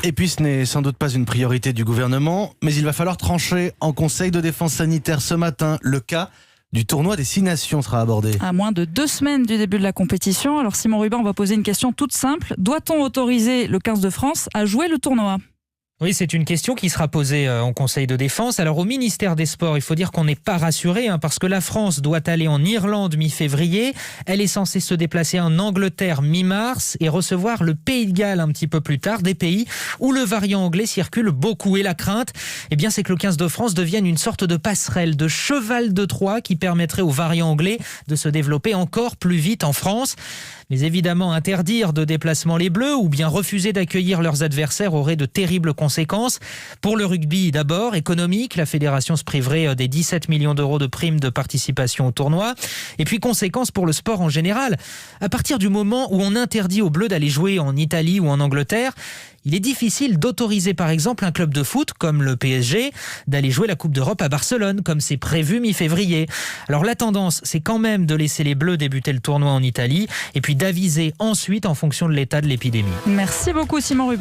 Et puis ce n'est sans doute pas une priorité du gouvernement, mais il va falloir trancher en Conseil de défense sanitaire ce matin. Le cas du tournoi des 6 nations sera abordé. À moins de 2 semaines du début de la compétition, alors Simon Rubin, on va poser une question toute simple. Doit-on autoriser le 15 de France à jouer le tournoi ? Oui, c'est une question qui sera posée en Conseil de défense. Alors au ministère des Sports, il faut dire qu'on n'est pas rassuré parce que la France doit aller en Irlande mi-février. Elle est censée se déplacer en Angleterre mi-mars et recevoir le Pays de Galles un petit peu plus tard, des pays où le variant anglais circule beaucoup. Et la crainte, c'est que le 15 de France devienne une sorte de passerelle, de cheval de Troie qui permettrait au variant anglais de se développer encore plus vite en France. Mais évidemment, interdire de déplacement les Bleus ou bien refuser d'accueillir leurs adversaires aurait de terribles conséquences. Pour le rugby, d'abord, économique, la fédération se priverait des 17 millions d'euros de primes de participation au tournoi. Et puis, conséquences pour le sport en général. À partir du moment où on interdit aux Bleus d'aller jouer en Italie ou en Angleterre, il est difficile d'autoriser par exemple un club de foot comme le PSG d'aller jouer la Coupe d'Europe à Barcelone comme c'est prévu mi-février. Alors la tendance, c'est quand même de laisser les Bleus débuter le tournoi en Italie et puis d'aviser ensuite en fonction de l'état de l'épidémie. Merci beaucoup Simon Rubin.